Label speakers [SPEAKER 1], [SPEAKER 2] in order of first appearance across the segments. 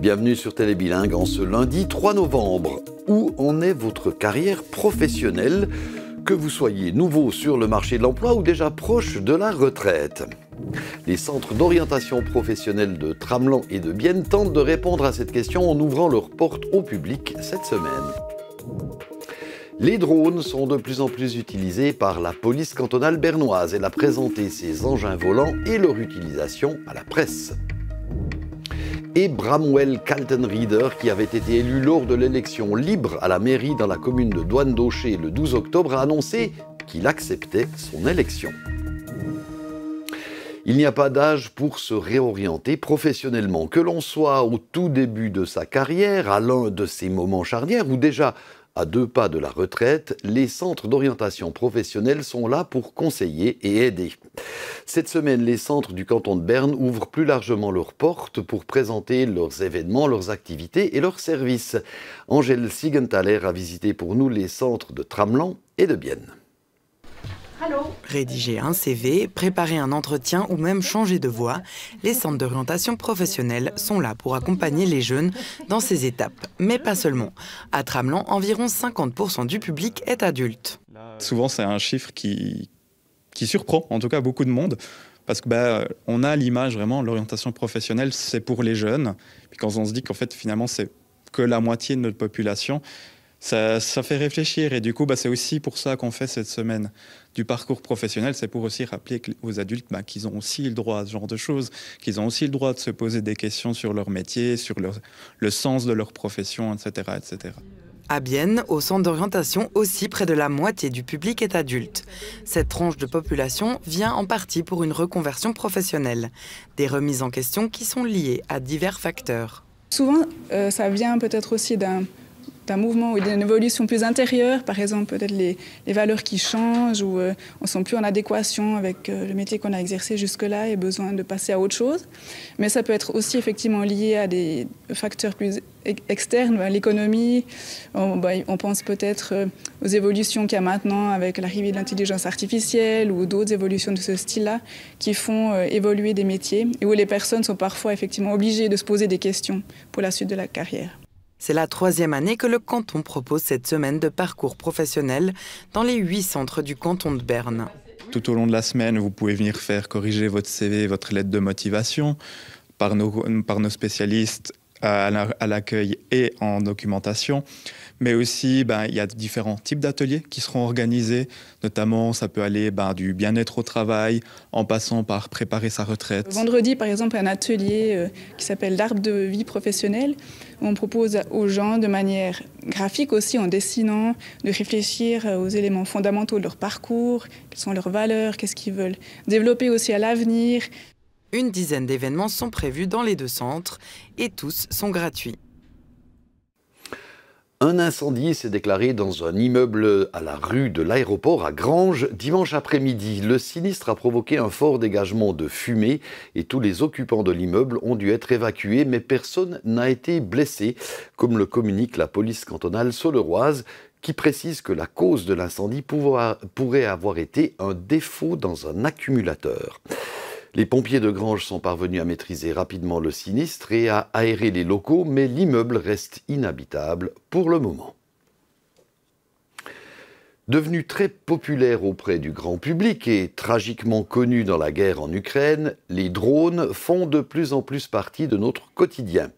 [SPEAKER 1] Bienvenue sur Télébilingue en ce lundi 3 novembre. Où en est votre carrière professionnelle, que vous soyez nouveau sur le marché de l'emploi ou déjà proche de la retraite? Les centres d'orientation professionnelle de Tramelan et de Bienne tentent de répondre à cette question en ouvrant leurs portes au public cette semaine. Les drones sont de plus en plus utilisés par la police cantonale bernoise. Elle a présenté ses engins volants et leur utilisation à la presse. Et Bramwell Kaltenrieder, qui avait été élu lors de l'élection libre à la mairie dans la commune de Douane-Daucher le 12 octobre, a annoncé qu'il acceptait son élection. Il n'y a pas d'âge pour se réorienter professionnellement. Que l'on soit au tout début de sa carrière, à l'un de ses moments charnières ou déjà à 2 pas de la retraite, les centres d'orientation professionnelle sont là pour conseiller et aider. Cette semaine, les centres du canton de Berne ouvrent plus largement leurs portes pour présenter leurs événements, leurs activités et leurs services. Angèle Siegenthaler a visité pour nous les centres de Tramelan et de Bienne.
[SPEAKER 2] Rédiger un CV, préparer un entretien ou même changer de voie, les centres d'orientation professionnelle sont là pour accompagner les jeunes dans ces étapes. Mais pas seulement. À Tramelan, environ 50% du public est adulte.
[SPEAKER 3] Souvent, c'est un chiffre qui surprend, en tout cas beaucoup de monde, parce que on a l'image vraiment, l'orientation professionnelle, c'est pour les jeunes. Puis quand on se dit qu'en fait, finalement, c'est que la moitié de notre population, ça fait réfléchir. Et du coup, c'est aussi pour ça qu'on fait cette semaine du parcours professionnel. C'est pour aussi rappeler aux adultes qu'ils ont aussi le droit à ce genre de choses, qu'ils ont aussi le droit de se poser des questions sur leur métier, sur le sens de leur profession, etc., etc.
[SPEAKER 2] À Bienne, au centre d'orientation, aussi près de la moitié du public est adulte. Cette tranche de population vient en partie pour une reconversion professionnelle. Des remises en question qui sont liées à divers facteurs.
[SPEAKER 4] Souvent, ça vient peut-être aussi d'un mouvement ou d'une évolution plus intérieure, par exemple peut-être les valeurs qui changent ou on ne sont plus en adéquation avec le métier qu'on a exercé jusque-là et besoin de passer à autre chose. Mais ça peut être aussi effectivement lié à des facteurs plus externes, à l'économie. On pense peut-être aux évolutions qu'il y a maintenant avec l'arrivée de l'intelligence artificielle ou d'autres évolutions de ce style-là qui font évoluer des métiers et où les personnes sont parfois effectivement obligées de se poser des questions pour la suite de la carrière.
[SPEAKER 2] C'est la 3e année que le canton propose cette semaine de parcours professionnel dans les 8 centres du canton de Berne.
[SPEAKER 3] Tout au long de la semaine, vous pouvez venir faire corriger votre CV, votre lettre de motivation par nos spécialistes à l'accueil et en documentation. Mais aussi, il y a différents types d'ateliers qui seront organisés. Notamment, ça peut aller du bien-être au travail, en passant par préparer sa retraite.
[SPEAKER 4] Vendredi, par exemple, un atelier qui s'appelle l'arbre de vie professionnelle, où on propose aux gens, de manière graphique aussi, en dessinant, de réfléchir aux éléments fondamentaux de leur parcours, quelles sont leurs valeurs, qu'est-ce qu'ils veulent développer aussi à l'avenir.
[SPEAKER 2] Une dizaine d'événements sont prévus dans les 2 centres et tous sont gratuits.
[SPEAKER 1] Un incendie s'est déclaré dans un immeuble à la rue de l'Aéroport à Granges dimanche après-midi. Le sinistre a provoqué un fort dégagement de fumée et tous les occupants de l'immeuble ont dû être évacués, mais personne n'a été blessé, comme le communique la police cantonale sauleroise, qui précise que la cause de l'incendie pourrait avoir été un défaut dans un accumulateur. Les pompiers de Granges sont parvenus à maîtriser rapidement le sinistre et à aérer les locaux, mais l'immeuble reste inhabitable pour le moment. Devenu très populaire auprès du grand public et tragiquement connu dans la guerre en Ukraine, les drones font de plus en plus partie de notre quotidien.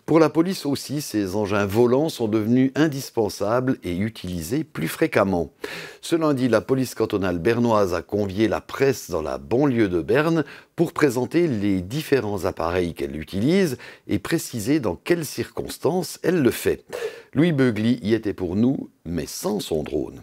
[SPEAKER 1] Pour la police aussi, ces engins volants sont devenus indispensables et utilisés plus fréquemment. Ce lundi, la police cantonale bernoise a convié la presse dans la banlieue de Berne pour présenter les différents appareils qu'elle utilise et préciser dans quelles circonstances elle le fait. Louis Beugli y était pour nous, mais sans son drone.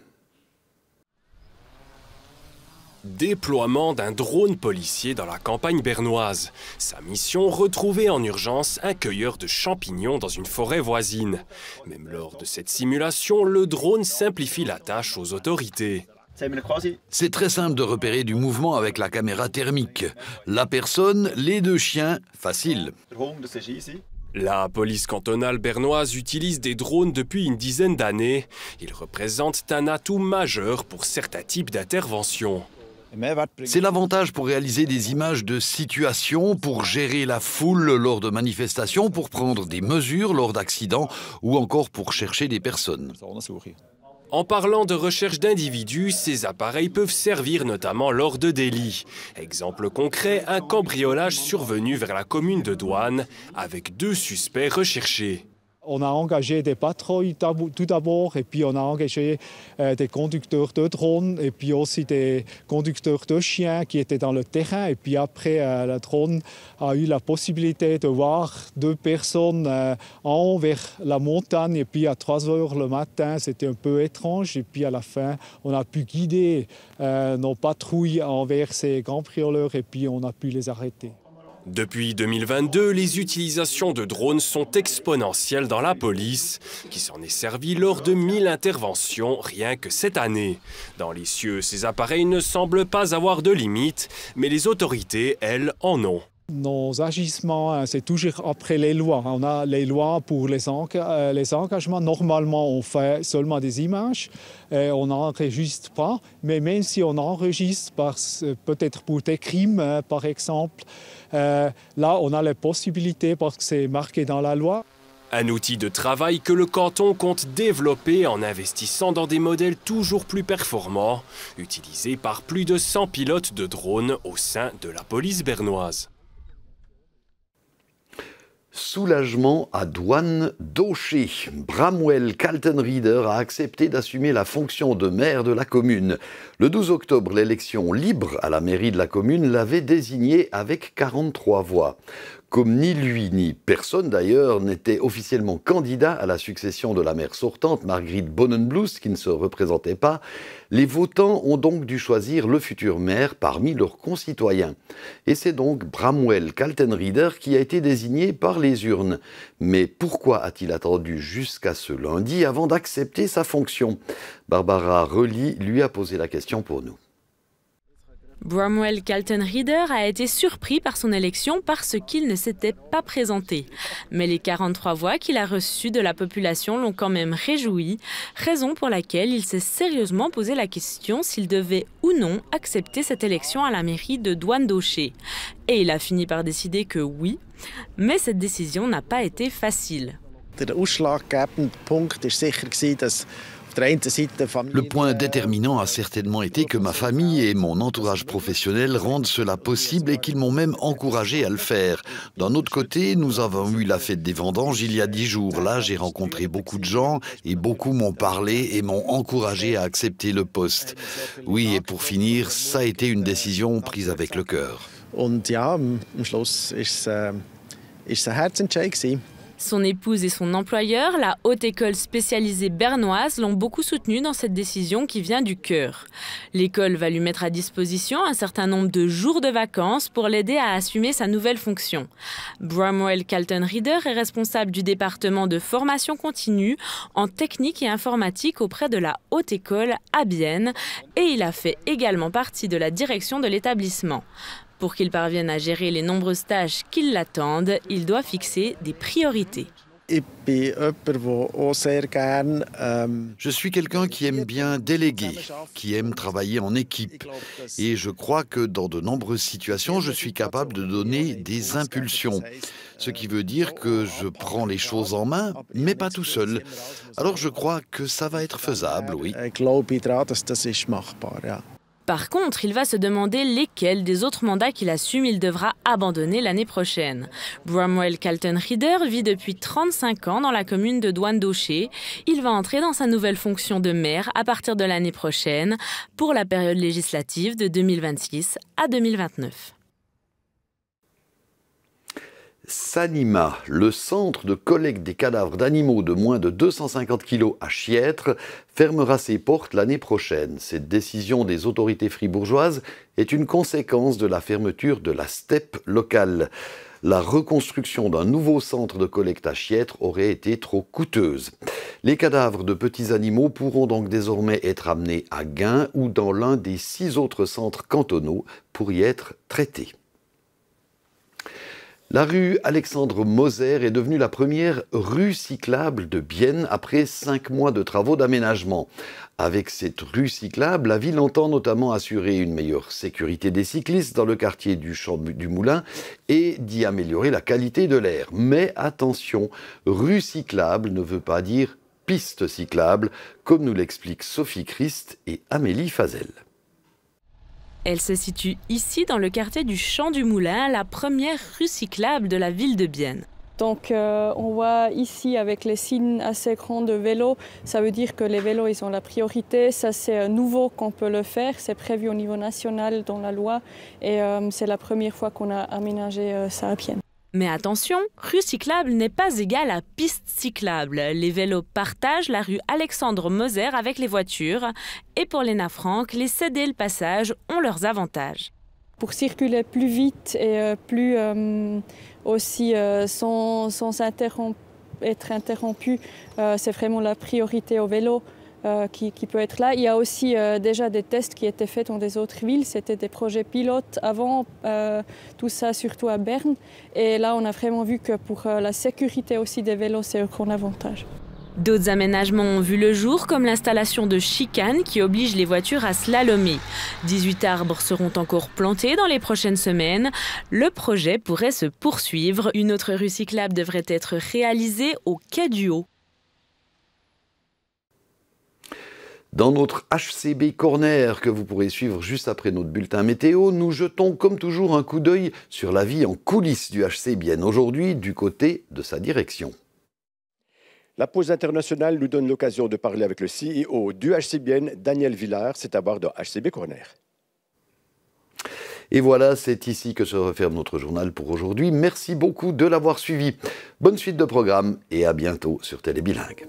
[SPEAKER 5] Déploiement d'un drone policier dans la campagne bernoise. Sa mission, retrouver en urgence un cueilleur de champignons dans une forêt voisine. Même lors de cette simulation, le drone simplifie la tâche aux autorités.
[SPEAKER 6] C'est très simple de repérer du mouvement avec la caméra thermique. La personne, les 2 chiens, facile.
[SPEAKER 5] La police cantonale bernoise utilise des drones depuis une dizaine d'années. Ils représentent un atout majeur pour certains types d'interventions.
[SPEAKER 6] C'est l'avantage pour réaliser des images de situation, pour gérer la foule lors de manifestations, pour prendre des mesures lors d'accidents ou encore pour chercher des personnes.
[SPEAKER 5] En parlant de recherche d'individus, ces appareils peuvent servir notamment lors de délits. Exemple concret, un cambriolage survenu vers la commune de Douane avec 2 suspects recherchés.
[SPEAKER 7] On a engagé des patrouilles tout d'abord, et puis on a engagé des conducteurs de drones, et puis aussi des conducteurs de chiens qui étaient dans le terrain. Et puis après, la drone a eu la possibilité de voir 2 personnes en haut vers la montagne. Et puis à 3 heures le matin, c'était un peu étrange. Et puis à la fin, on a pu guider nos patrouilles envers ces cambrioleurs, et puis on a pu les arrêter.
[SPEAKER 5] Depuis 2022, les utilisations de drones sont exponentielles dans la police, qui s'en est servi lors de 1000 interventions rien que cette année. Dans les cieux, ces appareils ne semblent pas avoir de limites, mais les autorités, elles, en ont.
[SPEAKER 7] Nos agissements, c'est toujours après les lois. On a les lois pour les engagements. Normalement, on fait seulement des images. On n'enregistre pas. Mais même si on enregistre, peut-être pour des crimes, par exemple, là, on a les possibilités parce que c'est marqué dans la loi.
[SPEAKER 5] Un outil de travail que le canton compte développer en investissant dans des modèles toujours plus performants, utilisés par plus de 100 pilotes de drones au sein de la police bernoise.
[SPEAKER 1] Soulagement à Douane d'Aucher. Bramwell Kaltenrieder a accepté d'assumer la fonction de maire de la commune. Le 12 octobre, l'élection libre à la mairie de la commune l'avait désigné avec 43 voix. Comme ni lui ni personne d'ailleurs n'était officiellement candidat à la succession de la maire sortante, Margriet Bonnenbloes, qui ne se représentait pas, les votants ont donc dû choisir le futur maire parmi leurs concitoyens. Et c'est donc Bramwell Kaltenrieder qui a été désigné par les urnes. Mais pourquoi a-t-il attendu jusqu'à ce lundi avant d'accepter sa fonction? Barbara Rely lui a posé la question pour nous.
[SPEAKER 8] Bramwell Kaltenrieder a été surpris par son élection parce qu'il ne s'était pas présenté. Mais les 43 voix qu'il a reçues de la population l'ont quand même réjoui, raison pour laquelle il s'est sérieusement posé la question s'il devait ou non accepter cette élection à la mairie de Douane d'Aucher. Et il a fini par décider que oui, mais cette décision n'a pas été facile.
[SPEAKER 6] Le point déterminant a certainement été que ma famille et mon entourage professionnel rendent cela possible et qu'ils m'ont même encouragé à le faire. D'un autre côté, nous avons eu la fête des vendanges il y a 10 jours. Là, j'ai rencontré beaucoup de gens et beaucoup m'ont parlé et m'ont encouragé à accepter le poste. Oui, et pour finir, ça a été une décision prise avec le cœur.
[SPEAKER 8] Son épouse et son employeur, la Haute École spécialisée bernoise, l'ont beaucoup soutenu dans cette décision qui vient du cœur. L'école va lui mettre à disposition un certain nombre de jours de vacances pour l'aider à assumer sa nouvelle fonction. Bramwell Kaltenrieder est responsable du département de formation continue en technique et informatique auprès de la Haute École à Bienne et il a fait également partie de la direction de l'établissement. Pour qu'il parvienne à gérer les nombreuses tâches qui l'attendent, il doit fixer des priorités.
[SPEAKER 6] Je suis quelqu'un qui aime bien déléguer, qui aime travailler en équipe. Et je crois que dans de nombreuses situations, je suis capable de donner des impulsions. Ce qui veut dire que je prends les choses en main, mais pas tout seul. Alors je crois que ça va être faisable, oui.
[SPEAKER 8] Par contre, il va se demander lesquels des autres mandats qu'il assume il devra abandonner l'année prochaine. Bramwell Kaltenrieder vit depuis 35 ans dans la commune de Douane d'Aucher. Il va entrer dans sa nouvelle fonction de maire à partir de l'année prochaine pour la période législative de 2026 à 2029.
[SPEAKER 1] Sanima, le centre de collecte des cadavres d'animaux de moins de 250 kg à Chiètre, fermera ses portes l'année prochaine. Cette décision des autorités fribourgeoises est une conséquence de la fermeture de la steppe locale. La reconstruction d'un nouveau centre de collecte à Chiètre aurait été trop coûteuse. Les cadavres de petits animaux pourront donc désormais être amenés à Gain ou dans l'un des 6 autres centres cantonaux pour y être traités. La rue Alexandre Moser est devenue la première rue cyclable de Bienne après 5 mois de travaux d'aménagement. Avec cette rue cyclable, la ville entend notamment assurer une meilleure sécurité des cyclistes dans le quartier du Champ du Moulin et d'y améliorer la qualité de l'air. Mais attention, rue cyclable ne veut pas dire piste cyclable, comme nous l'expliquent Sophie Christ et Amélie Fazel.
[SPEAKER 8] Elle se situe ici dans le quartier du Champ du Moulin, la première rue cyclable de la ville de Bienne.
[SPEAKER 9] Donc on voit ici avec les signes assez grands de vélos, ça veut dire que les vélos ils ont la priorité, ça c'est nouveau qu'on peut le faire, c'est prévu au niveau national dans la loi et c'est la première fois qu'on a aménagé ça à Bienne.
[SPEAKER 8] Mais attention, rue cyclable n'est pas égale à piste cyclable. Les vélos partagent la rue Alexandre Moser avec les voitures. Et pour Léna Franck, les céder le passage ont leurs avantages.
[SPEAKER 9] Pour circuler plus vite et plus aussi sans être interrompu, c'est vraiment la priorité au vélo. Qui peut être là. Il y a aussi déjà des tests qui étaient faits dans des autres villes. C'était des projets pilotes avant, tout ça surtout à Berne. Et là, on a vraiment vu que pour la sécurité aussi des vélos, c'est un grand avantage.
[SPEAKER 8] D'autres aménagements ont vu le jour, comme l'installation de chicanes qui obligent les voitures à slalomer. 18 arbres seront encore plantés dans les prochaines semaines. Le projet pourrait se poursuivre. Une autre rue cyclable devrait être réalisée au Quai du Haut.
[SPEAKER 1] Dans notre HCB Corner, que vous pourrez suivre juste après notre bulletin météo, nous jetons comme toujours un coup d'œil sur la vie en coulisses du HC Bienne, aujourd'hui du côté de sa direction.
[SPEAKER 10] La pause internationale nous donne l'occasion de parler avec le CEO du HC Bienne, Daniel Villard. C'est à bord de HCB Corner.
[SPEAKER 1] Et voilà, c'est ici que se referme notre journal pour aujourd'hui. Merci beaucoup de l'avoir suivi. Bonne suite de programme et à bientôt sur Télé Bilingue.